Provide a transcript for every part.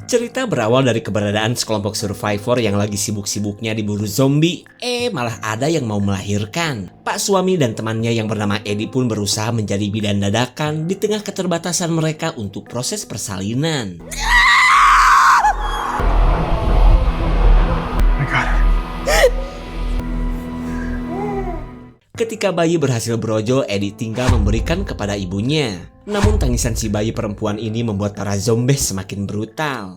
Cerita berawal dari keberadaan sekelompok survivor yang lagi sibuk-sibuknya diburu zombie. Malah ada yang mau melahirkan. Pak suami dan temannya yang bernama Eddie pun berusaha menjadi bidan dadakan di tengah keterbatasan mereka untuk proses persalinan. Ketika bayi berhasil brojol, Eddie tinggal memberikan kepada ibunya. Namun tangisan si bayi perempuan ini membuat para zombie semakin brutal.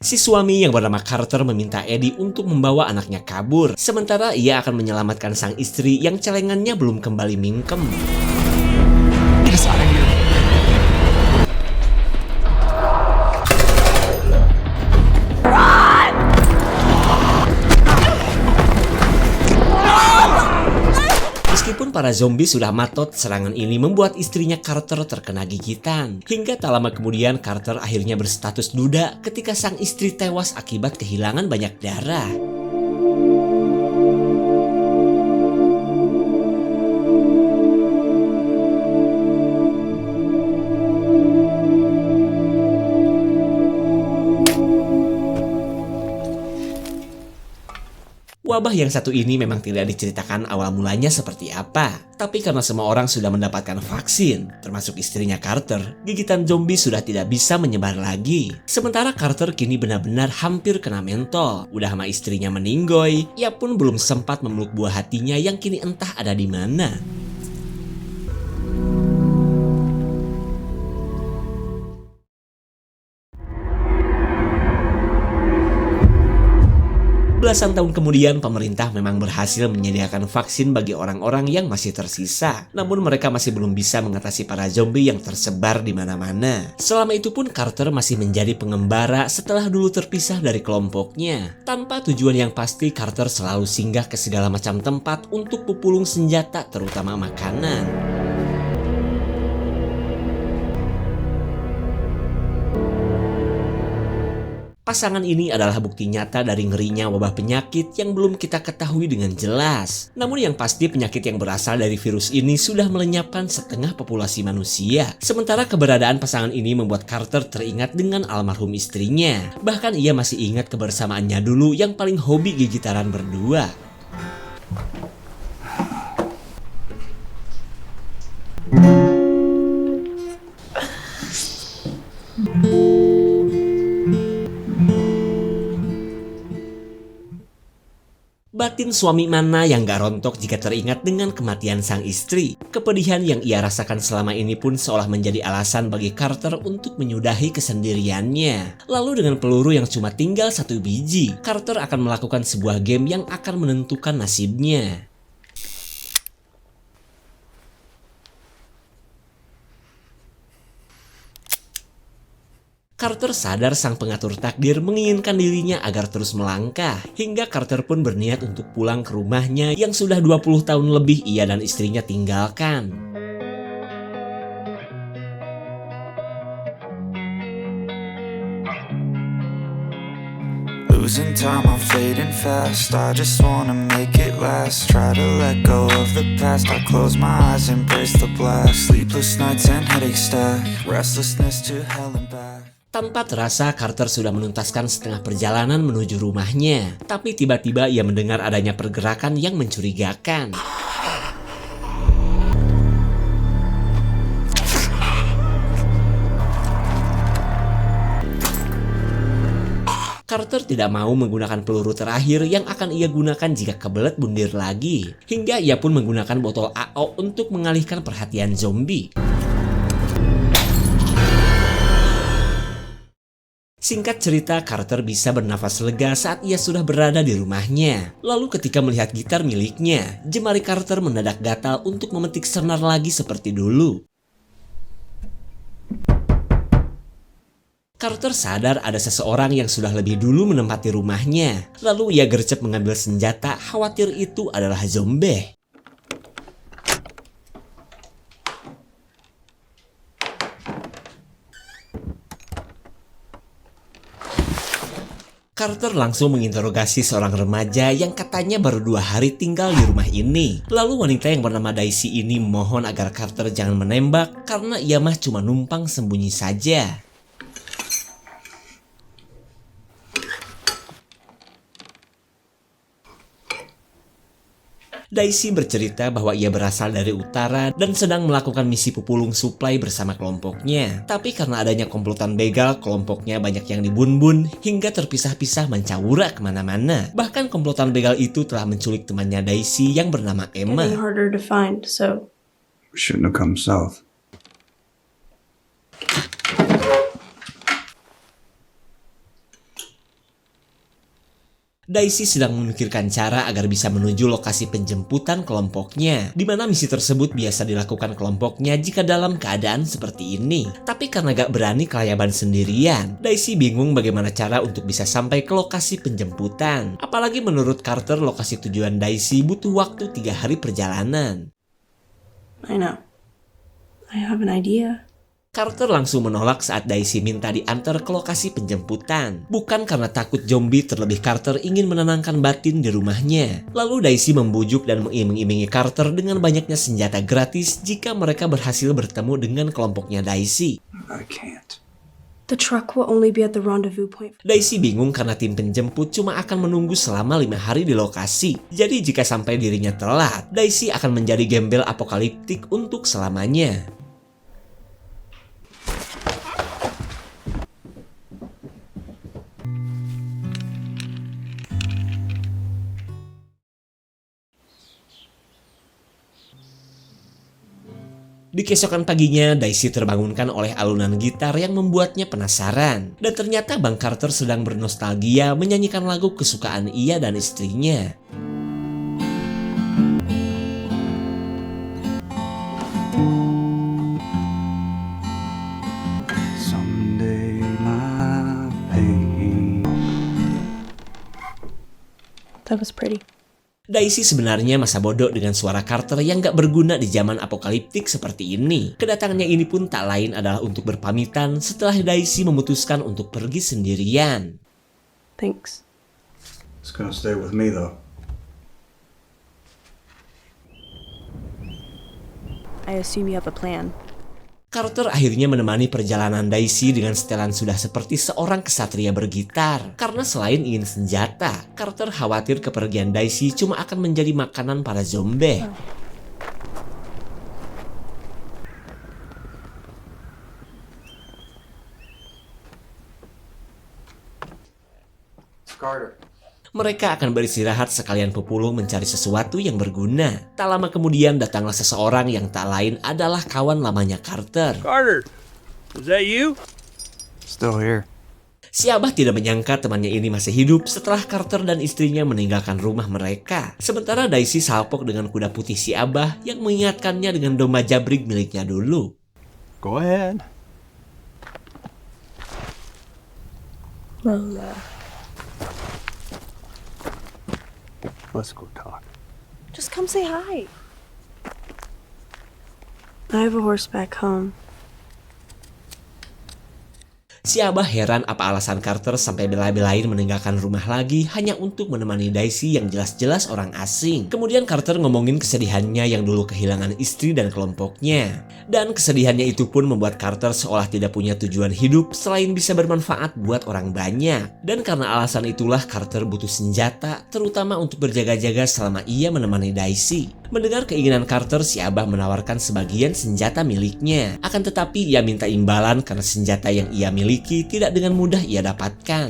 Si suami yang bernama Carter meminta Eddie untuk membawa anaknya kabur, sementara ia akan menyelamatkan sang istri yang celengannya belum kembali mingkem. Meskipun para zombie sudah matot, serangan ini membuat istrinya Carter terkena gigitan. Hingga tak lama kemudian Carter akhirnya berstatus duda ketika sang istri tewas akibat kehilangan banyak darah. Wabah yang satu ini memang tidak diceritakan awal mulanya seperti apa. Tapi karena semua orang sudah mendapatkan vaksin, termasuk istrinya Carter, gigitan zombie sudah tidak bisa menyebar lagi. Sementara Carter kini benar-benar hampir kena mentol. Udah sama istrinya meninggoy, ia pun belum sempat memeluk buah hatinya yang kini entah ada di mana. Belasan tahun kemudian, pemerintah memang berhasil menyediakan vaksin bagi orang-orang yang masih tersisa. Namun mereka masih belum bisa mengatasi para zombie yang tersebar di mana-mana. Selama itu pun Carter masih menjadi pengembara setelah dulu terpisah dari kelompoknya. Tanpa tujuan yang pasti, Carter selalu singgah ke segala macam tempat untuk pupulung senjata, terutama makanan. Pasangan ini adalah bukti nyata dari ngerinya wabah penyakit yang belum kita ketahui dengan jelas. Namun yang pasti penyakit yang berasal dari virus ini sudah melenyapkan setengah populasi manusia. Sementara keberadaan pasangan ini membuat Carter teringat dengan almarhum istrinya. Bahkan ia masih ingat kebersamaannya dulu yang paling hobi gigitaran berdua. Batin suami mana yang gak rontok jika teringat dengan kematian sang istri? Kepedihan yang ia rasakan selama ini pun seolah menjadi alasan bagi Carter untuk menyudahi kesendiriannya. Lalu dengan peluru yang cuma tinggal 1 biji, Carter akan melakukan sebuah game yang akan menentukan nasibnya. Carter sadar sang pengatur takdir menginginkan dirinya agar terus melangkah. Hingga Carter pun berniat untuk pulang ke rumahnya yang sudah 20 tahun lebih ia dan istrinya tinggalkan. Losing time, I'm fading fast. I just wanna make it last. Try to let go of the past. I close my eyes, embrace the blast. Sleepless nights and headaches stack. Restlessness to hell and back. Tanpa terasa, Carter sudah menuntaskan setengah perjalanan menuju rumahnya. Tapi tiba-tiba ia mendengar adanya pergerakan yang mencurigakan. Carter tidak mau menggunakan peluru terakhir yang akan ia gunakan jika kebelet bundir lagi. Hingga ia pun menggunakan botol AO untuk mengalihkan perhatian zombie. Singkat cerita, Carter bisa bernafas lega saat ia sudah berada di rumahnya. Lalu ketika melihat gitar miliknya, jemari Carter mendadak gatal untuk memetik senar lagi seperti dulu. Carter sadar ada seseorang yang sudah lebih dulu menempati rumahnya. Lalu ia gercep mengambil senjata, khawatir itu adalah zombie. Carter langsung menginterogasi seorang remaja yang katanya baru 2 hari tinggal di rumah ini. Lalu wanita yang bernama Daisy ini memohon agar Carter jangan menembak karena ia mah cuma numpang sembunyi saja. Daisy bercerita bahwa ia berasal dari utara dan sedang melakukan misi pepulung suplai bersama kelompoknya. Tapi karena adanya komplotan begal, kelompoknya banyak yang dibun-bun hingga terpisah-pisah mencawura kemana-mana. Bahkan komplotan begal itu telah menculik temannya Daisy yang bernama Emma. Getting harder to find, so We shouldn't have come south. Daisy sedang memikirkan cara agar bisa menuju lokasi penjemputan kelompoknya, di mana misi tersebut biasa dilakukan kelompoknya jika dalam keadaan seperti ini. Tapi karena gak berani kelayaban sendirian, Daisy bingung bagaimana cara untuk bisa sampai ke lokasi penjemputan. Apalagi menurut Carter, lokasi tujuan Daisy butuh waktu 3 hari perjalanan. I know. I have an idea. Carter langsung menolak saat Daisy minta diantar ke lokasi penjemputan. Bukan karena takut zombie, terlebih Carter ingin menenangkan batin di rumahnya. Lalu Daisy membujuk dan mengiming-imingi Carter dengan banyaknya senjata gratis jika mereka berhasil bertemu dengan kelompoknya Daisy. I can't. The truck will only be at the rendezvous point. Daisy bingung karena tim penjemput cuma akan menunggu selama 5 hari di lokasi. Jadi jika sampai dirinya telat, Daisy akan menjadi gembel apokaliptik untuk selamanya. Di keesokan paginya, Daisy terbangunkan oleh alunan gitar yang membuatnya penasaran. Dan ternyata Bang Carter sedang bernostalgia menyanyikan lagu kesukaan ia dan istrinya. Someday my pain. That was pretty. Daisy sebenarnya masa bodoh dengan suara Carter yang gak berguna di zaman apokaliptik seperti ini. Kedatangannya ini pun tak lain adalah untuk berpamitan setelah Daisy memutuskan untuk pergi sendirian. Thanks. It's gonna stay with me though. I assume you have a plan. Carter akhirnya menemani perjalanan Daisy dengan setelan sudah seperti seorang kesatria bergitar. Karena selain ingin senjata, Carter khawatir kepergian Daisy cuma akan menjadi makanan para zombie. Carter. Mereka akan beristirahat sekalian pepulung mencari sesuatu yang berguna. Tak lama kemudian datanglah seseorang yang tak lain adalah kawan lamanya Carter. Carter, is that you? Still here. Si Abah tidak menyangka temannya ini masih hidup setelah Carter dan istrinya meninggalkan rumah mereka. Sementara Daisy salpok dengan kuda putih si Abah yang mengingatkannya dengan domba jabrik miliknya dulu. Go ahead. Lola. Let's go talk. Just come say hi. I have a horse back home. Si Abah heran apa alasan Carter sampai bela-belain meninggalkan rumah lagi hanya untuk menemani Daisy yang jelas-jelas orang asing. Kemudian Carter ngomongin kesedihannya yang dulu kehilangan istri dan kelompoknya. Dan kesedihannya itu pun membuat Carter seolah tidak punya tujuan hidup selain bisa bermanfaat buat orang banyak. Dan karena alasan itulah Carter butuh senjata, terutama untuk berjaga-jaga selama ia menemani Daisy. Mendengar keinginan Carter, si Abah menawarkan sebagian senjata miliknya. Akan tetapi ia minta imbalan karena senjata yang ia miliki tidak dengan mudah ia dapatkan.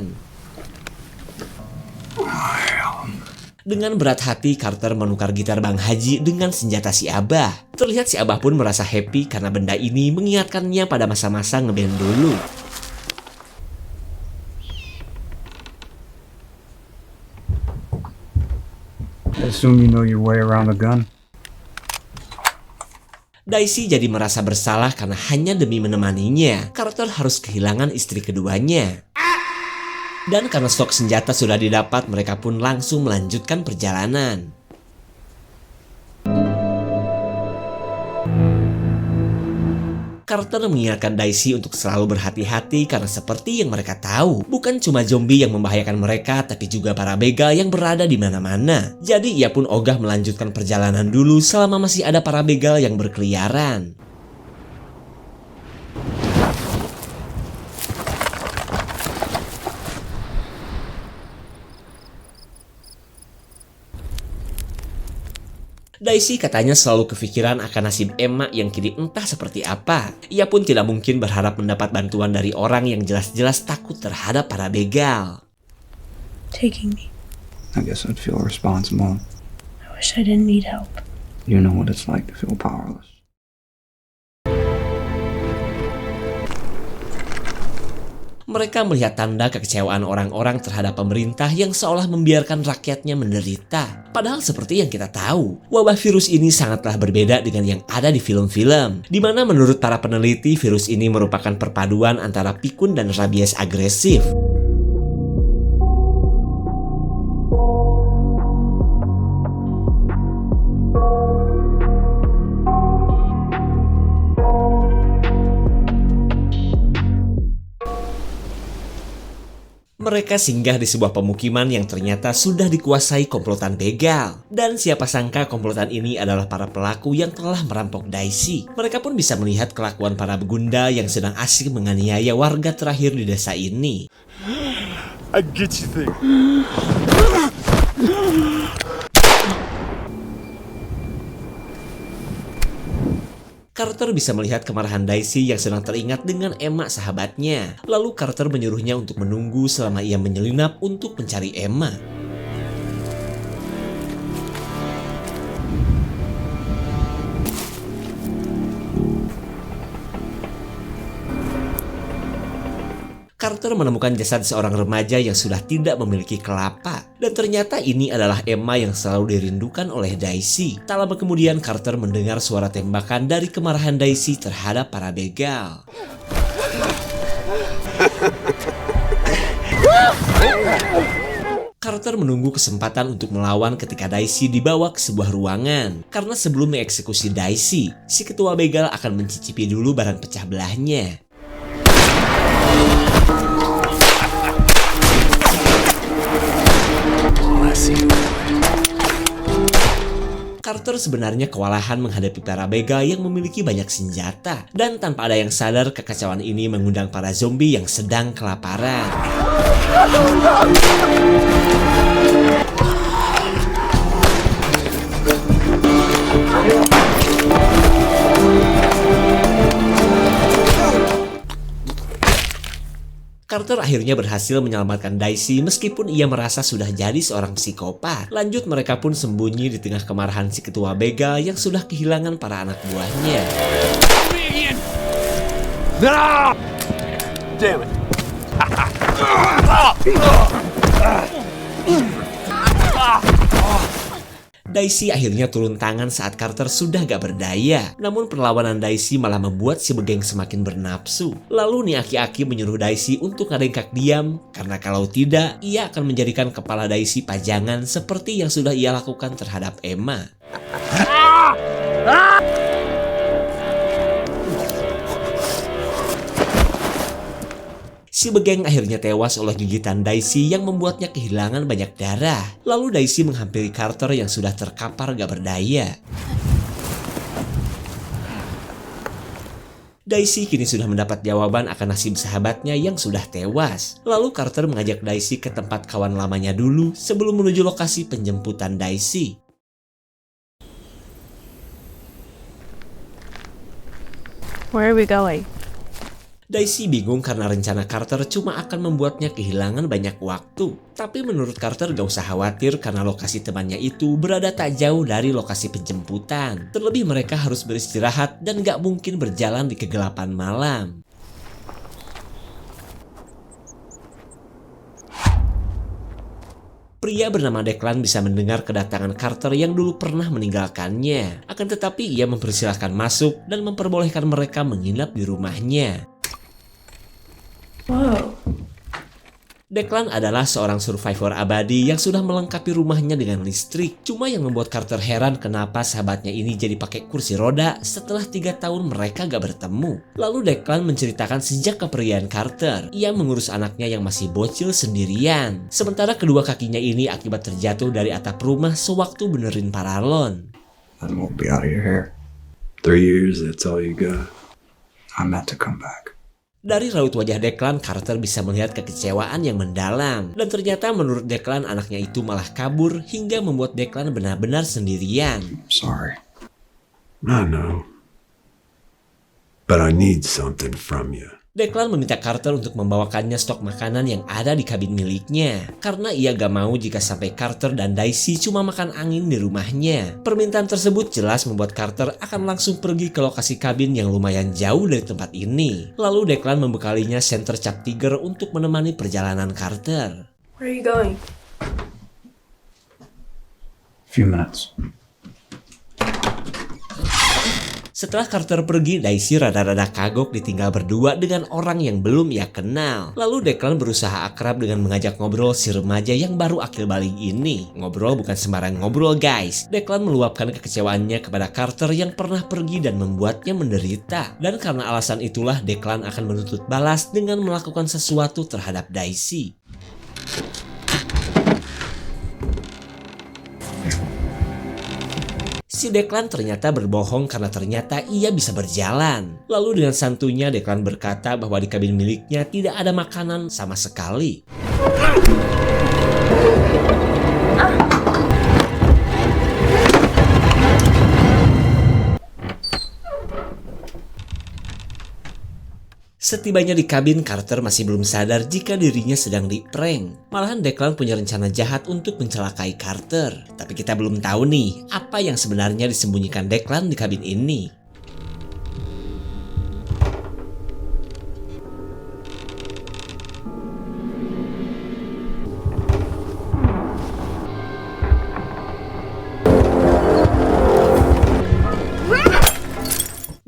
Dengan berat hati, Carter menukar gitar Bang Haji dengan senjata si Abah. Terlihat si Abah pun merasa happy karena benda ini mengingatkannya pada masa-masa ngeband dulu. I assume you know your way around a gun. Daisy jadi merasa bersalah karena hanya demi menemaninya, Carter harus kehilangan istri keduanya. Dan karena stok senjata sudah didapat, mereka pun langsung melanjutkan perjalanan. Carter mengingatkan Daisy untuk selalu berhati-hati karena seperti yang mereka tahu, bukan cuma zombie yang membahayakan mereka, tapi juga para begal yang berada di mana-mana. Jadi ia pun ogah melanjutkan perjalanan dulu selama masih ada para begal yang berkeliaran. Daisy katanya selalu kepikiran akan nasib Emma yang kini entah seperti apa. Ia pun tidak mungkin berharap mendapat bantuan dari orang yang jelas-jelas takut terhadap para begal. Taking me. I guess I'd feel responsible. I wish I didn't need help. You know what it's like to feel powerless. Mereka melihat tanda kekecewaan orang-orang terhadap pemerintah yang seolah membiarkan rakyatnya menderita. Padahal seperti yang kita tahu, wabah virus ini sangatlah berbeda dengan yang ada di film-film, di mana menurut para peneliti virus ini merupakan perpaduan antara pikun dan rabies agresif. Mereka singgah di sebuah pemukiman yang ternyata sudah dikuasai komplotan begal. Dan siapa sangka komplotan ini adalah para pelaku yang telah merampok Daisy. Mereka pun bisa melihat kelakuan para begunda yang sedang asik menganiaya warga terakhir di desa ini. I get you there. Carter bisa melihat kemarahan Daisy yang sedang teringat dengan Emma sahabatnya. Lalu Carter menyuruhnya untuk menunggu selama ia menyelinap untuk mencari Emma. Carter menemukan jasad seorang remaja yang sudah tidak memiliki kelapa. Dan ternyata ini adalah Emma yang selalu dirindukan oleh Daisy. Tak lama kemudian Carter mendengar suara tembakan dari kemarahan Daisy terhadap para begal. Carter menunggu kesempatan untuk melawan ketika Daisy dibawa ke sebuah ruangan. Karena sebelum mengeksekusi Daisy, si ketua begal akan mencicipi dulu barang pecah belahnya. Carter sebenarnya kewalahan menghadapi para begal yang memiliki banyak senjata. Dan tanpa ada yang sadar, kekacauan ini mengundang para zombie yang sedang kelaparan. Carter akhirnya berhasil menyelamatkan Daisy meskipun ia merasa sudah jadi seorang psikopat. Lanjut mereka pun sembunyi di tengah kemarahan si ketua begal yang sudah kehilangan para anak buahnya. No! Damn it. Daisy akhirnya turun tangan saat Carter sudah gak berdaya. Namun perlawanan Daisy malah membuat si begeng semakin bernafsu. Lalu nih aki-aki menyuruh Daisy untuk ngadengkak diam, karena kalau tidak, ia akan menjadikan kepala Daisy pajangan seperti yang sudah ia lakukan terhadap Emma. Si begeng akhirnya tewas oleh gigitan Daisy yang membuatnya kehilangan banyak darah. Lalu Daisy menghampiri Carter yang sudah terkapar gak berdaya. Daisy kini sudah mendapat jawaban akan nasib sahabatnya yang sudah tewas. Lalu Carter mengajak Daisy ke tempat kawan lamanya dulu sebelum menuju lokasi penjemputan Daisy. Where are we going? Daisy bingung karena rencana Carter cuma akan membuatnya kehilangan banyak waktu. Tapi menurut Carter gak usah khawatir karena lokasi temannya itu berada tak jauh dari lokasi penjemputan. Terlebih mereka harus beristirahat dan gak mungkin berjalan di kegelapan malam. Pria bernama Declan bisa mendengar kedatangan Carter yang dulu pernah meninggalkannya. Akan tetapi ia mempersilahkan masuk dan memperbolehkan mereka menginap di rumahnya. Whoa. Declan adalah seorang survivor abadi yang sudah melengkapi rumahnya dengan listrik. Cuma yang membuat Carter heran kenapa sahabatnya ini jadi pakai kursi roda setelah 3 tahun mereka gak bertemu. Lalu Declan menceritakan sejak kepergian Carter, ia mengurus anaknya yang masih bocil sendirian. Sementara kedua kakinya ini akibat terjatuh dari atap rumah sewaktu benerin paralon. I won't be out of your hair. 3 years, that's all you got. I meant to come back. Dari raut wajah Declan, Carter bisa melihat kekecewaan yang mendalam. Dan ternyata menurut Declan, anaknya itu malah kabur hingga membuat Declan benar-benar sendirian. Sorry. I know. But I need something from you. Declan meminta Carter untuk membawakannya stok makanan yang ada di kabin miliknya. Karena ia gak mau jika sampai Carter dan Daisy cuma makan angin di rumahnya. Permintaan tersebut jelas membuat Carter akan langsung pergi ke lokasi kabin yang lumayan jauh dari tempat ini. Lalu Declan membekalinya senter cap tiger untuk menemani perjalanan Carter. Where are you going? Few minutes. Setelah Carter pergi, Daisy rada-rada kagok ditinggal berdua dengan orang yang belum ia kenal. Lalu Declan berusaha akrab dengan mengajak ngobrol si remaja yang baru akil balik ini. Ngobrol bukan sembarang ngobrol guys. Declan meluapkan kekecewaannya kepada Carter yang pernah pergi dan membuatnya menderita. Dan karena alasan itulah Declan akan menuntut balas dengan melakukan sesuatu terhadap Daisy. Si Declan ternyata berbohong karena ternyata ia bisa berjalan. Lalu dengan santunya Declan berkata bahwa di kabin miliknya tidak ada makanan sama sekali. Setibanya di kabin, Carter masih belum sadar jika dirinya sedang di-prank. Malahan Declan punya rencana jahat untuk mencelakai Carter. Tapi kita belum tahu nih, apa yang sebenarnya disembunyikan Declan di kabin ini.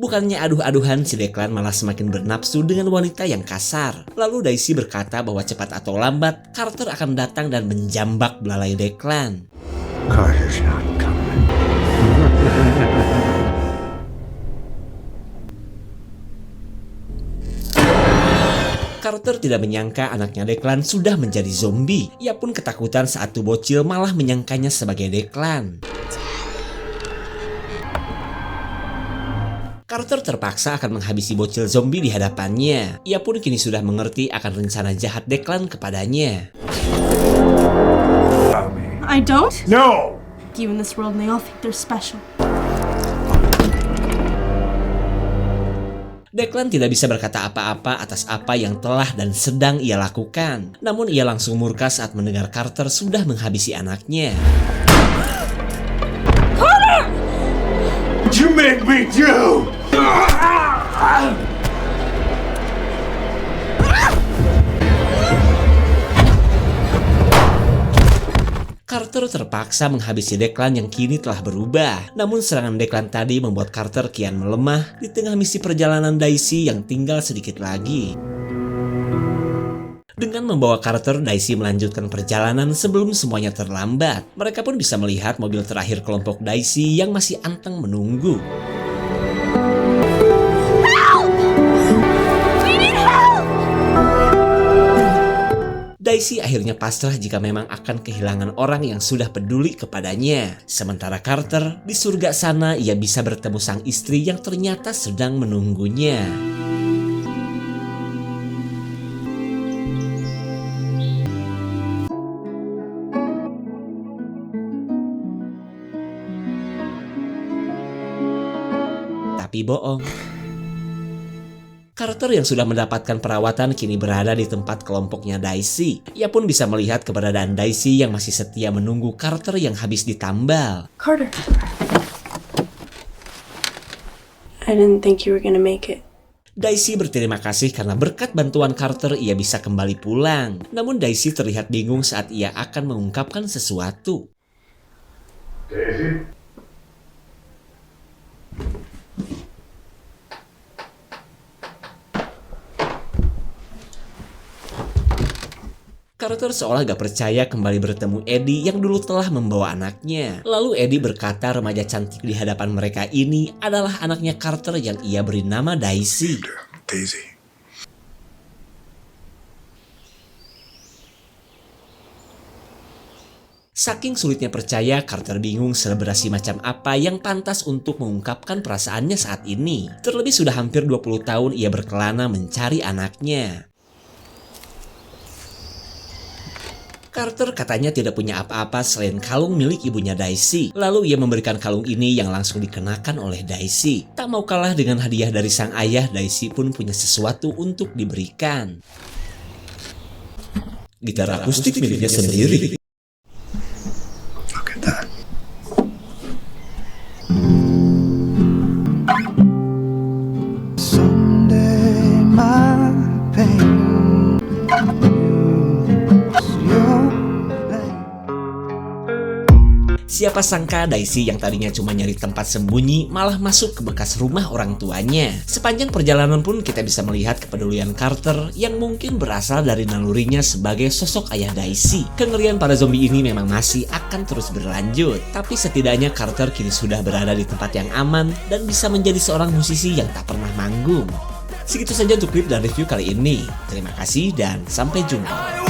Bukannya aduh-aduhan, si Declan malah semakin bernafsu dengan wanita yang kasar. Lalu Daisy berkata bahwa cepat atau lambat, Carter akan datang dan menjambak belalai Declan. Carter's not coming. Carter tidak menyangka anaknya Declan sudah menjadi zombie. Ia pun ketakutan saat tuh bocil malah menyangkanya sebagai Declan. Carter terpaksa akan menghabisi bocil zombie di hadapannya. Ia pun kini sudah mengerti akan rencana jahat Declan kepadanya. I don't? No! You in this world and they all think they're special. Declan tidak bisa berkata apa-apa atas apa yang telah dan sedang ia lakukan. Namun ia langsung murka saat mendengar Carter sudah menghabisi anaknya. You make me do! Carter terpaksa menghabisi Declan yang kini telah berubah. Namun serangan Declan tadi membuat Carter kian melemah di tengah misi perjalanan Daisy yang tinggal sedikit lagi. Dengan membawa Carter, Daisy melanjutkan perjalanan sebelum semuanya terlambat. Mereka pun bisa melihat mobil terakhir kelompok Daisy yang masih anteng menunggu. Daisy akhirnya pasrah jika memang akan kehilangan orang yang sudah peduli kepadanya. Sementara Carter, di surga sana ia bisa bertemu sang istri yang ternyata sedang menunggunya. Tapi bohong. Carter yang sudah mendapatkan perawatan kini berada di tempat kelompoknya Daisy. Ia pun bisa melihat keberadaan Daisy yang masih setia menunggu Carter yang habis ditambal. Carter. I didn't think you were gonna make it. Daisy berterima kasih karena berkat bantuan Carter ia bisa kembali pulang. Namun Daisy terlihat bingung saat ia akan mengungkapkan sesuatu. Daisy? Carter seolah gak percaya kembali bertemu Eddie yang dulu telah membawa anaknya. Lalu Eddie berkata remaja cantik di hadapan mereka ini adalah anaknya Carter yang ia beri nama Daisy. Daisy. Saking sulitnya percaya, Carter bingung selebrasi macam apa yang pantas untuk mengungkapkan perasaannya saat ini. Terlebih sudah hampir 20 tahun ia berkelana mencari anaknya. Carter katanya tidak punya apa-apa selain kalung milik ibunya Daisy. Lalu ia memberikan kalung ini yang langsung dikenakan oleh Daisy. Tak mau kalah dengan hadiah dari sang ayah, Daisy pun punya sesuatu untuk diberikan. Gitar akustik miliknya sendiri. Look at that. Someday my pain is your pain. Siapa sangka Daisy yang tadinya cuma nyari tempat sembunyi malah masuk ke bekas rumah orang tuanya. Sepanjang perjalanan pun kita bisa melihat kepedulian Carter yang mungkin berasal dari nalurinya sebagai sosok ayah Daisy. Kengerian para zombie ini memang masih akan terus berlanjut, tapi setidaknya Carter kini sudah berada di tempat yang aman dan bisa menjadi seorang musisi yang tak pernah manggung. Segitu saja untuk klip dan review kali ini. Terima kasih dan sampai jumpa.